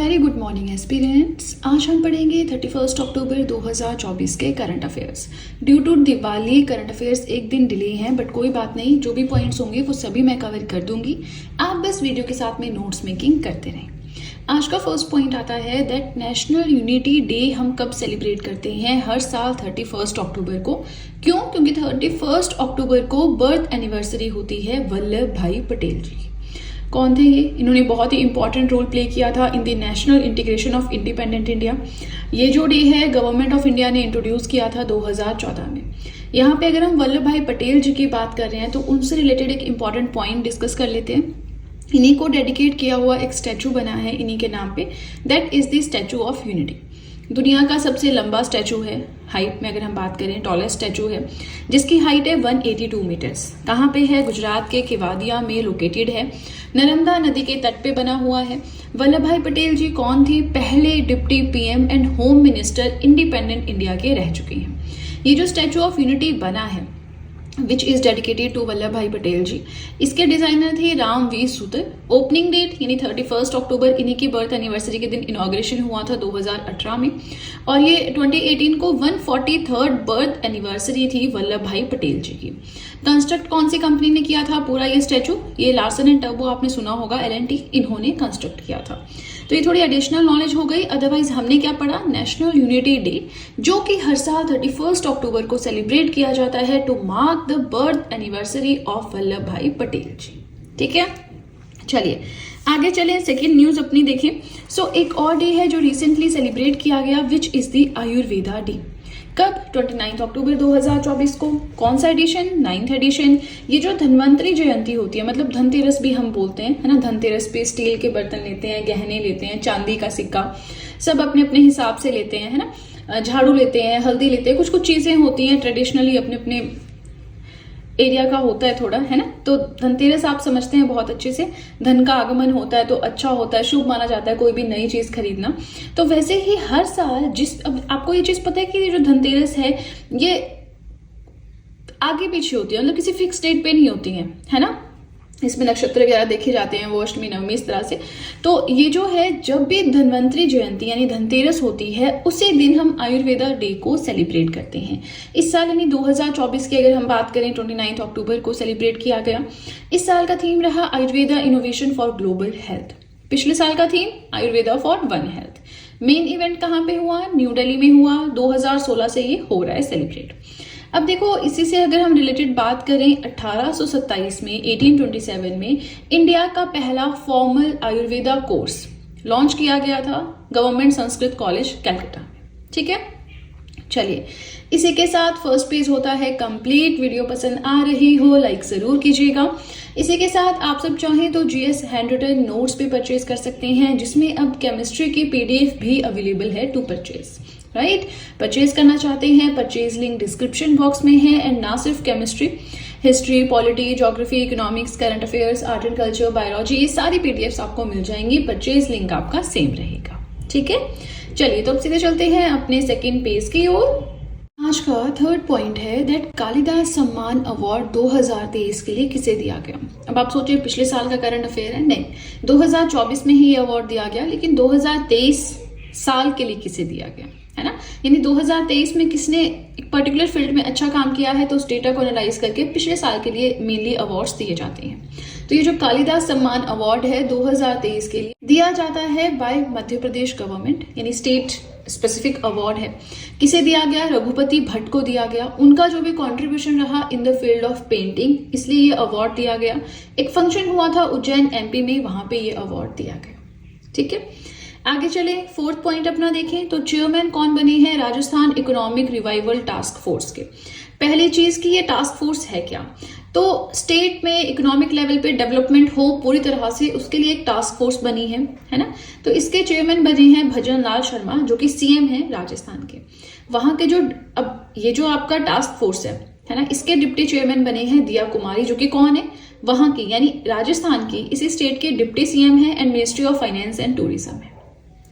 Very good morning aspirants. आज हम पढ़ेंगे 31 अक्टूबर 2024 के current affairs. Due to Diwali current affairs एक दिन डिले हैं, बट कोई बात नहीं, जो भी पॉइंट्स होंगे वो सभी मैं कवर कर दूंगी। आप बस वीडियो के साथ में नोट्स मेकिंग करते रहें। आज का फर्स्ट पॉइंट आता है दैट नेशनल यूनिटी डे हम कब सेलिब्रेट करते हैं? हर साल 31 अक्टूबर को। क्यों? क्योंकि 31 अक्टूबर को बर्थ एनिवर्सरी होती है वल्लभ भाई पटेल जी। कौन थे ये? इन्होंने बहुत ही इंपॉर्टेंट रोल प्ले किया था in the national integration of independent India. ये जो डे है गवर्नमेंट ऑफ इंडिया ने इंट्रोड्यूस किया था 2014 में। यहाँ पे अगर हम वल्लभ भाई पटेल जी की बात कर रहे हैं तो उनसे रिलेटेड एक इंपॉर्टेंट पॉइंट डिस्कस कर लेते हैं। इन्हीं को डेडिकेट किया हुआ एक स्टैचू बना है इन्हीं के नाम पे, that is the statue of unity. दुनिया का सबसे लंबा स्टैचू है, हाइट में अगर हम बात करें टॉलेस्ट स्टैचू है, जिसकी हाइट है 182 मीटर्स। कहाँ पे है? गुजरात के केवादिया में लोकेटेड है, नर्मदा नदी के तट पे बना हुआ है। वल्लभ भाई पटेल जी कौन थे? पहले deputy PM and home minister independent India के रह चुके हैं। ये जो स्टैचू ऑफ यूनिटी बना है which is dedicated to Vallabh bhai Patel ji, इसके डिजाइनर थे Ram V Sutar. Opening date यानी 31 अक्टूबर, इन्हीं की बर्थ एनिवर्सरी के दिन इनॉग्रेशन हुआ था 2018 में, और ये 2018 को 143rd बर्थ एनिवर्सरी थी वल्लभ भाई पटेल जी की। कंस्ट्रक्ट कौन सी कंपनी ने किया था पूरा ये स्टैचू? ये लार्सन एंड टर्बो आपने सुना होगा, L&T, इन्होंने कंस्ट्रक्ट किया था। तो ये थोड़ी एडिशनल नॉलेज हो गई। अदरवाइज हमने क्या पढ़ा? नेशनल यूनिटी डे, जो कि हर साल 31 अक्टूबर को सेलिब्रेट किया जाता है to mark the birth anniversary of Vallabh bhai Patel जी। ठीक है, चलिए आगे चलें, सेकेंड न्यूज अपनी देखें। सो एक और डे है जो रिसेंटली सेलिब्रेट किया गया, which is the Ayurveda day. कब? 29 अक्टूबर 2024 को। कौन सा एडिशन? 9th addition. ये जो धन्वंतरी जयंती होती है, मतलब धनतेरस भी हम बोलते हैं, है ना। धनतेरस पे स्टील के बर्तन लेते हैं, गहने लेते हैं, चांदी का सिक्का, सब अपने अपने हिसाब से लेते हैं, है ना। झाड़ू लेते हैं, हल्दी लेते हैं, कुछ कुछ चीजें होती हैं ट्रेडिशनली अपने अपने एरिया का होता है थोड़ा, है ना। तो धनतेरस आप समझते हैं बहुत अच्छे से, धन का आगमन होता है तो अच्छा होता है, शुभ माना जाता है कोई भी नई चीज खरीदना। तो वैसे ही हर साल अब आपको ये चीज पता है कि ये जो धनतेरस है ये आगे पीछे होती है, मतलब किसी फिक्स डेट पे नहीं होती है ना। इसमें नक्षत्र वगैरह देखे जाते हैं, वो अष्टमी नवमी इस तरह से। तो ये जो है जब भी धन्वंतरी जयंती यानी धनतेरस होती है उसी दिन हम आयुर्वेदा डे को सेलिब्रेट करते हैं। इस साल यानी 2024 की अगर हम बात करें 29 अक्टूबर को सेलिब्रेट किया गया। इस साल का थीम रहा Ayurveda innovation for global health. पिछले साल का theme Ayurveda for one health. Main event कहाँ पे हुआ? न्यू दिल्ली में हुआ। 2016 से ये हो रहा है सेलिब्रेट। अब देखो, इसी से अगर हम रिलेटेड बात करें, 1827 में 1827 में इंडिया का पहला फॉर्मल आयुर्वेदा कोर्स लॉन्च किया गया था गवर्नमेंट संस्कृत कॉलेज कलकत्ता में। ठीक है, चलिए इसी के साथ फर्स्ट पेज होता है कंप्लीट। वीडियो पसंद आ रही हो लाइक जरूर कीजिएगा। इसी के साथ आप सब चाहें तो जीएस हैंड रिटन नोट्स भी परचेज कर सकते हैं, जिसमें अब केमिस्ट्री की पीडीएफ भी अवेलेबल है टू परचेज। राइट, परचेज करना चाहते हैं, परचेज लिंक डिस्क्रिप्शन बॉक्स में है। एंड ना सिर्फ chemistry, history, polity, geography, economics, current affairs, art and culture, biology, ये सारी पीडीएफ्स आपको मिल जाएंगी। परचेज लिंक आपका सेम रहेगा। ठीक है, चलिए तो अब सीधे चलते हैं अपने सेकेंड पेज की ओर। आज का थर्ड पॉइंट है दैट कालिदास सम्मान अवार्ड 2023 के लिए किसे दिया गया। अब आप सोचिए पिछले साल का करंट अफेयर है, नहीं 2024 में ही ये अवार्ड दिया गया, लेकिन 2023 साल के लिए किसे दिया गया, है ना। यानी 2023 में किसने एक पर्टिकुलर फील्ड में अच्छा काम किया है तो उस डेटा को एनालाइज करके पिछले साल के लिए मेनली अवार्ड्स दिए जाते हैं। तो ये जो कालिदास सम्मान अवार्ड है 2023 के लिए दिया जाता है बाय मध्य प्रदेश गवर्नमेंट, यानी स्टेट स्पेसिफिक अवार्ड है। किसे दिया गया? रघुपति भट्ट को दिया गया। उनका जो भी कंट्रीब्यूशन रहा in the field of painting, इसलिए ये अवार्ड दिया गया। एक फंक्शन हुआ था उज्जैन एमपी में, वहां पे ये अवार्ड दिया गया। ठीक है, आगे चले फोर्थ पॉइंट अपना देखें तो चेयरमैन कौन बने हैं Rajasthan economic revival task force के। पहली चीज की ये टास्क फोर्स है क्या? तो स्टेट में इकोनॉमिक लेवल पे डेवलपमेंट हो पूरी तरह से, उसके लिए एक टास्क फोर्स बनी है ना। तो इसके चेयरमैन बने हैं भजन लाल शर्मा, जो कि सीएम है राजस्थान के। वहां के जो अब ये जो आपका टास्क फोर्स है ना, इसके डिप्टी चेयरमैन बने हैं दिया कुमारी, जो कि कौन है? वहां की यानी राजस्थान की इसी स्टेट के डिप्टी सीएम है and ministry of finance and tourism है।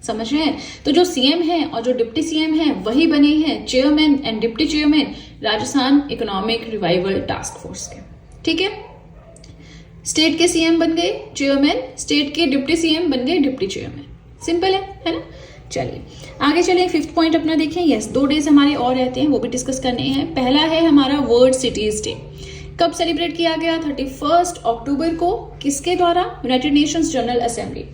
समझ रहे हैं? तो जो सीएम है और जो डिप्टी सीएम है वही बने हैं chairman and deputy chairman Rajasthan economic revival task force के। ठीक है, स्टेट के सीएम बन गए चेयरमैन, स्टेट के डिप्टी सीएम बन गए डिप्टी चेयरमैन। सिंपल है ना। चलिए आगे चलें, 5th पॉइंट अपना देखें। यस, 2 डेज हमारे और रहते हैं, वो भी डिस्कस करने हैं। पहला है हमारा वर्ल्ड सिटीज डे। कब सेलिब्रेट किया गया? 31 अक्टूबर को। किसके द्वारा? United Nations General Assembly.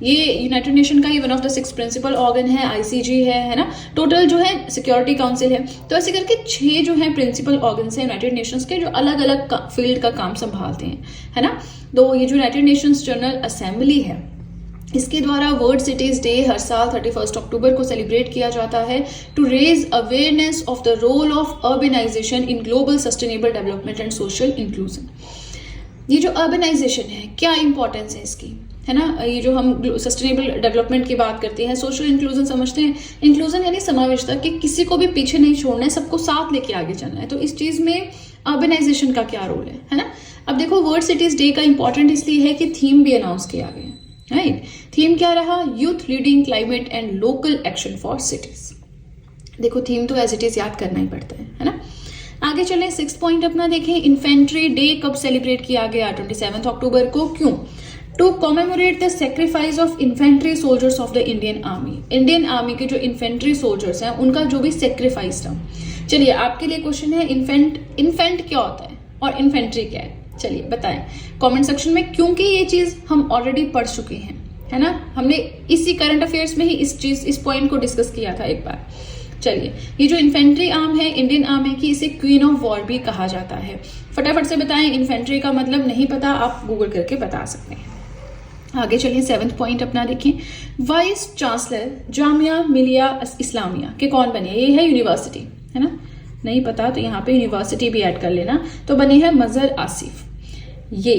ये यूनाइटेड नेशन का ही one of the 6 principal organ है, आईसीजी है ना। टोटल जो है सिक्योरिटी काउंसिल है। तो ऐसे करके 6 जो है प्रिंसिपल ऑर्गन है यूनाइटेड नेशंस के, जो अलग अलग फील्ड का काम संभालते हैं, है ना। तो ये जो यूनाइटेड नेशंस जनरल असेंबली है, इसके द्वारा वर्ल्ड सिटीज डे हर साल 31 अक्टूबर को सेलिब्रेट किया जाता है to raise awareness of the role of urbanisation in global sustainable development and social inclusion. ये जो अर्बनाइजेशन है, क्या इंपॉर्टेंस है इसकी, है ना। ये जो हम सस्टेनेबल डेवलपमेंट की बात करते हैं, सोशल इंक्लूजन समझते हैं। इंक्लूजन यानी समावेशता, कि किसी को भी पीछे नहीं छोड़ना है, सबको साथ लेके आगे चलना है। तो इस चीज में अर्बनाइजेशन का क्या रोल है ना। अब देखो, वर्ल्ड सिटीज डे का इंपॉर्टेंट इसलिए है कि थीम भी अनाउंस किया गया, राइट। थीम क्या रहा? Youth leading climate and local action for cities. देखो, थीम तो एज इट इज याद करना ही पड़ता है ना। आगे चलें, 6th पॉइंट अपना देखें। इन्फेंट्री डे कब सेलिब्रेट किया गया? 27 अक्टूबर को। क्यों? To commemorate the sacrifice of infantry soldiers of the Indian army. Indian army के जो इन्फेंट्री सोल्जर्स हैं, उनका जो भी सेक्रीफाइस था। चलिए, आपके लिए क्वेश्चन है, इन्फेंट क्या होता है और इन्फेंट्री क्या है? चलिए बताएं कमेंट सेक्शन में, क्योंकि ये चीज हम ऑलरेडी पढ़ चुके हैं, है ना। हमने इसी करंट अफेयर्स में ही इस पॉइंट को डिस्कस किया था एक बार। चलिए, ये जो इन्फेंट्री आर्म है, इंडियन आर्म है, कि इसे क्वीन ऑफ वॉर भी कहा जाता है। फटाफट से बताएं, इन्फेंट्री का मतलब नहीं पता, आप गूगल करके बता सकते हैं। आगे चलिए, 7th पॉइंट अपना देखें। वाइस चांसलर जामिया मिलिया इस्लामिया के कौन बने? ये है यूनिवर्सिटी, है ना। नहीं पता तो यहाँ पे यूनिवर्सिटी भी ऐड कर लेना। तो बने हैं मजहर आसिफ। ये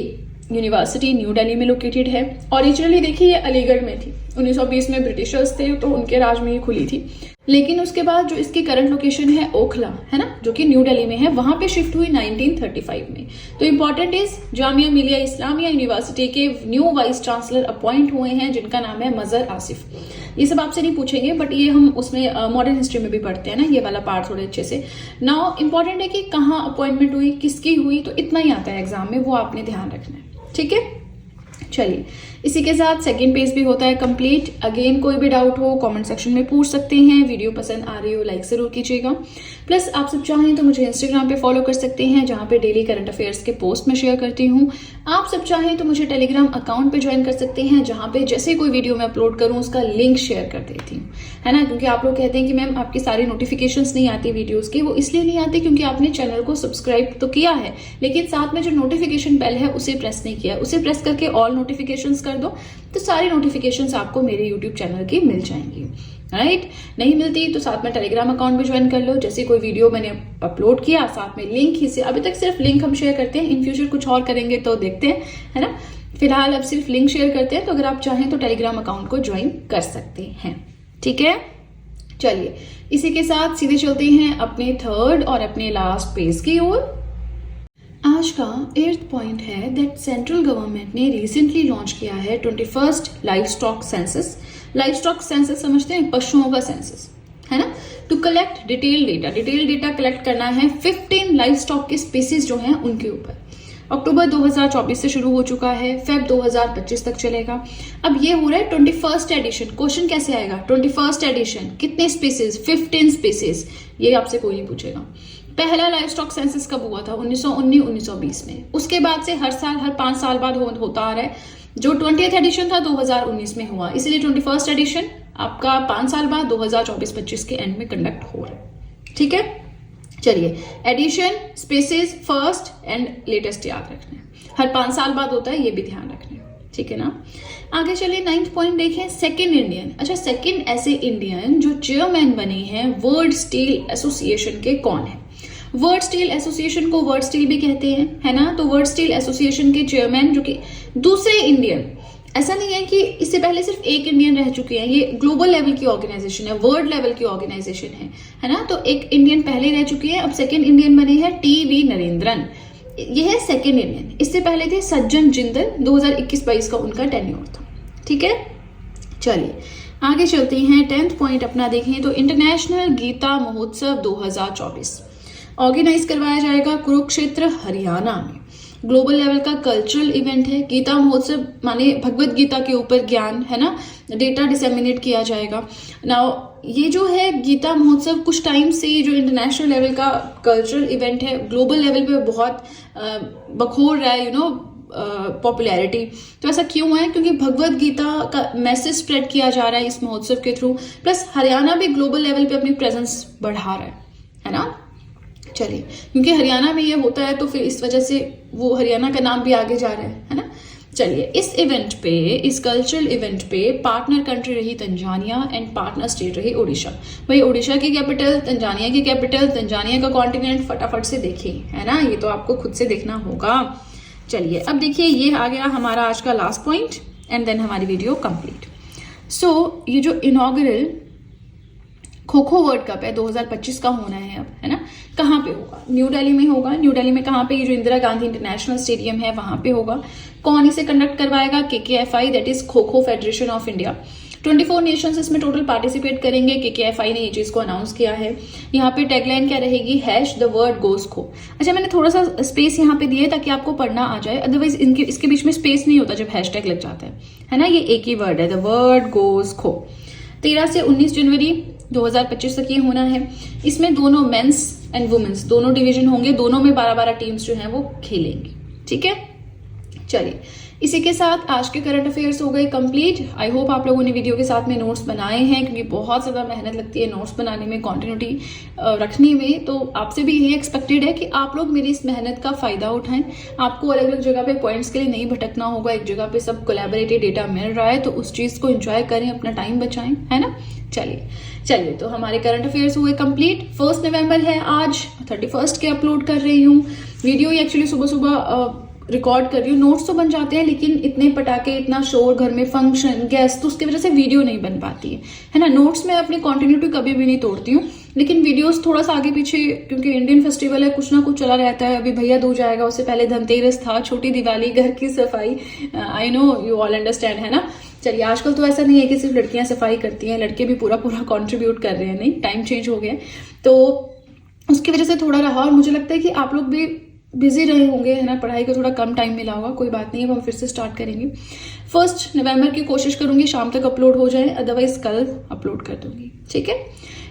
यूनिवर्सिटी न्यू दिल्ली में लोकेटेड है। ओरिजिनली देखिए, ये अलीगढ़ में थी। 1920 में ब्रिटिशर्स थे तो उनके राज में ये खुली थी। लेकिन उसके बाद जो इसकी करंट लोकेशन है ओखला, है ना, जो कि न्यू दिल्ली में है, वहां पे शिफ्ट हुई 1935 में। तो important is Jamia Millia Islamia university के न्यू वाइस चांसलर अपॉइंट हुए हैं, जिनका नाम है मजहर आसिफ। ये सब आपसे नहीं पूछेंगे, बट ये हम उसमें मॉडर्न हिस्ट्री में भी पढ़ते हैं ना, ये वाला पार्ट थोड़े अच्छे से। नाउ इंपॉर्टेंट है कि कहाँ अपॉइंटमेंट हुई, किसकी हुई, तो इतना ही आता है एग्जाम में, वो आपने ध्यान रखना है, ठीक है। चलिए, इसी के साथ सेकंड पेज भी होता है कंप्लीट। अगेन कोई भी डाउट हो कमेंट सेक्शन में पूछ सकते हैं। वीडियो पसंद आ रही हो लाइक जरूर कीजिएगा। प्लस आप सब चाहें तो मुझे इंस्टाग्राम पे फॉलो कर सकते हैं, जहां पे डेली करंट अफेयर्स के पोस्ट में शेयर करती हूँ। आप सब चाहें तो मुझे टेलीग्राम अकाउंट पे ज्वाइन कर सकते हैं, जहां पे जैसे कोई वीडियो मैं अपलोड करूँ उसका लिंक शेयर कर देती हूँ, है ना। क्योंकि आप लोग कहते हैं कि मैम आपकी सारी नोटिफिकेशन नहीं आती वीडियोज की, वो इसलिए नहीं आती क्योंकि आपने चैनल को सब्सक्राइब तो किया है, लेकिन साथ में जो नोटिफिकेशन बेल है उसे प्रेस नहीं किया। उसे प्रेस करके ऑल नोटिफिकेशन कर दो, तो सारी नोटिफिकेशंस आपको मेरे यूट्यूब चैनल की मिल जाएंगी, राइट। नहीं मिलती तो साथ में टेलीग्राम अकाउंट भी ज्वाइन कर लो। जैसे कोई वीडियो मैंने अपलोड किया, साथ में लिंक ही से, अभी तक सिर्फ लिंक हम शेयर करते हैं, इन फ्यूचर कुछ और करेंगे तो देखते हैं, है ना। फिलहाल अब सिर्फ लिंक शेयर करते हैं, तो अगर आप चाहें तो टेलीग्राम अकाउंट को ज्वाइन कर सकते हैं, ठीक है। चलिए, इसी के साथ सीधे चलते हैं अपने थर्ड और अपने लास्ट पेज की ओर। आज का 8th पॉइंट है दैट सेंट्रल गवर्नमेंट ने रिसेंटली लॉन्च किया है 21st livestock census. Livestock census समझते हैं, पशुओं का सेंसस, है ना। To collect detail data collect करना है 15 लाइफ स्टॉक के स्पीसीज जो हैं उनके ऊपर। अक्टूबर 2024 से शुरू हो चुका है, फेब 2025 तक चलेगा। अब ये हो रहा है 21st एडिशन। क्वेश्चन कैसे आएगा? 21st एडिशन, कितने स्पीसीज? 15 स्पीसीज। ये आपसे कोई नहीं पूछेगा। पहला लाइफ स्टॉक सेंसस कब हुआ था? 1919-1920 में। उसके बाद से हर साल, हर 5 साल बाद होता आ रहा है। जो 20th एडिशन था 2019 में हुआ, इसलिए 21st एडिशन आपका 5 साल बाद 2024-25 के एंड में कंडक्ट हो रहा है, ठीक है। चलिए, edition, species, first and latest याद रखना है, हर 5 साल बाद होता है, ये भी ध्यान रखना है, ठीक है ना। आगे चलिए, 9th पॉइंट देखें, सेकेंड इंडियन। अच्छा, सेकेंड ऐसे इंडियन जो चेयरमैन बने हैं वर्ल्ड स्टील एसोसिएशन के कौन है? वर्ल्ड स्टील एसोसिएशन को वर्ल्ड स्टील भी कहते हैं, है ना। तो वर्ल्ड स्टील एसोसिएशन के चेयरमैन जो कि दूसरे इंडियन, ऐसा नहीं है कि इससे पहले सिर्फ एक इंडियन रह चुके हैं, ये ग्लोबल लेवल की ऑर्गेनाइजेशन है, वर्ल्ड लेवल की ऑर्गेनाइजेशन है ना। तो एक इंडियन पहले रह चुके हैं, अब सेकेंड इंडियन बने हैं टी.वी. नरेंद्रन, ये है सेकेंड इंडियन। इससे पहले थे सज्जन जिंदल, 2021-22 का उनका टेन्योर था, ठीक है। चलिए आगे चलते हैं, 10th पॉइंट अपना देखें तो इंटरनेशनल गीता महोत्सव 2024 ऑर्गेनाइज करवाया जाएगा कुरुक्षेत्र, हरियाणा में। ग्लोबल लेवल का कल्चरल इवेंट है। गीता महोत्सव माने भगवत गीता के ऊपर ज्ञान है ना, डेटा डिसेमिनेट किया जाएगा। नाउ ये जो है गीता महोत्सव कुछ टाइम से जो इंटरनेशनल लेवल का कल्चरल इवेंट है, ग्लोबल लेवल पे बहुत बखोर रहा है, पॉपुलैरिटी। तो ऐसा क्यों है? क्योंकि भगवत गीता का मैसेज स्प्रेड किया जा रहा है इस महोत्सव के थ्रू, प्लस हरियाणा भी ग्लोबल लेवल पे अपनी प्रेजेंस बढ़ा रहा है ना। चलिए, क्योंकि हरियाणा में ये होता है तो फिर इस वजह से वो हरियाणा का नाम भी आगे जा रहा है ना। चलिए, इस इवेंट पे, इस कल्चरल इवेंट पे पार्टनर कंट्री रही तंजानिया एंड पार्टनर स्टेट रही ओडिशा। भाई ओडिशा की कैपिटल, तंजानिया की कैपिटल, तंजानिया का कॉन्टिनेंट फटाफट से देखिए, है ना, ये तो आपको खुद से देखना होगा। चलिए, अब देखिए, ये आ गया हमारा आज का लास्ट पॉइंट एंड देन हमारी वीडियो कंप्लीट। सो ये जो inaugural kho kho world cup है 2025 का होना है अब, है ना। कहाँ पे होगा? न्यू दिल्ली में होगा। न्यू दिल्ली में कहाँ पे? ये जो इंदिरा गांधी इंटरनेशनल स्टेडियम है वहां पे होगा। कौन इसे कंडक्ट करवाएगा? KKFI, that is kho kho federation of India. 24 Nations इसमें टोटल पार्टिसिपेट करेंगे। KKFI ने ये चीज को अनाउंस किया है। यहाँ पे टैगलाइन क्या रहेगी? #the word goes खो। अच्छा, मैंने थोड़ा सा स्पेस यहाँ पे दिया है ताकि आपको पढ़ना आ जाए, अदरवाइज इसके बीच में स्पेस नहीं होता जब हैशटैग लग जाता है ना। ये एक ही वर्ड है, द वर्ड गोज खो। 13 से 19 जनवरी 2025 तक ये होना है। इसमें दोनों मेंस एंड वुमेन्स दोनों डिवीजन होंगे, दोनों में 12-12 टीम्स जो हैं वो खेलेंगी। ठीक है, चलिए, इसी के साथ आज के करंट अफेयर्स हो गए कंप्लीट। आई होप आप लोगों ने वीडियो के साथ में नोट्स बनाए हैं, क्योंकि बहुत ज़्यादा मेहनत लगती है नोट्स बनाने में, कॉन्टिन्यूटी रखने में। तो आपसे भी यही एक्सपेक्टेड है कि आप लोग मेरी इस मेहनत का फ़ायदा उठाएं। आपको अलग अलग जगह पे पॉइंट्स के लिए नहीं भटकना होगा, एक जगह पे सब कोलैबोरेटिव डेटा मिल रहा है, तो उस चीज़ को एंजॉय करें, अपना टाइम बचाएं, है ना। चलिए, तो हमारे करंट अफेयर्स हुए कंप्लीट। 1 नवंबर है आज, 31 के अपलोड कर रही हूँ वीडियो। ये एक्चुअली सुबह सुबह रिकॉर्ड कर रही हूँ। नोट्स तो बन जाते हैं, लेकिन इतने पटाखे, इतना शोर, घर में फंक्शन, गेस्ट, तो उसकी वजह से वीडियो नहीं बन पाती है ना। नोट्स में अपनी कंटिन्यूटी कभी भी नहीं तोड़ती हूँ, लेकिन वीडियोस थोड़ा सा आगे पीछे, क्योंकि इंडियन फेस्टिवल है, कुछ ना कुछ चला रहता है। अभी भैया दूज जाएगा, उससे पहले धनतेरस था, छोटी दिवाली, घर की सफाई। I know you all understand, है ना। चलिए, आजकल तो ऐसा नहीं है कि सिर्फ लड़कियां सफाई करती हैं, लड़के भी पूरा कंट्रीब्यूट कर रहे हैं। नहीं, टाइम चेंज हो गया, तो उसकी वजह से थोड़ा रहा। और मुझे लगता है कि आप लोग भी बिजी रहे होंगे, है ना, पढ़ाई का थोड़ा कम टाइम मिला होगा। कोई बात नहीं, अब हम फिर से स्टार्ट करेंगे। 1 नवंबर की कोशिश करूंगी शाम तक अपलोड हो जाए, अदरवाइज कल अपलोड कर दूंगी। ठीक है,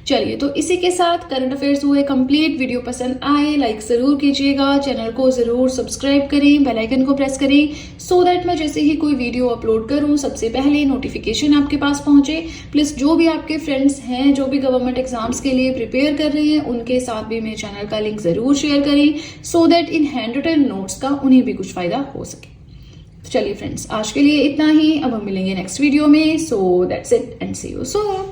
चलिए, तो इसी के साथ करंट अफेयर्स हुए कंप्लीट। वीडियो पसंद आए लाइक जरूर कीजिएगा, चैनल को जरूर सब्सक्राइब करें, बेल आइकन को प्रेस करें, सो दैट मैं जैसे ही कोई वीडियो अपलोड करूं सबसे पहले नोटिफिकेशन आपके पास पहुंचे। प्लस जो भी आपके फ्रेंड्स हैं जो भी गवर्नमेंट एग्जाम्स के लिए प्रिपेयर कर रहे हैं, उनके साथ भी मेरे चैनल का लिंक जरूर शेयर करें, so that in handwritten notes का उन्हें भी कुछ फायदा हो सके। तो चलिए फ्रेंड्स, आज के लिए इतना ही। अब हम मिलेंगे नेक्स्ट वीडियो में। So that's it and see you soon.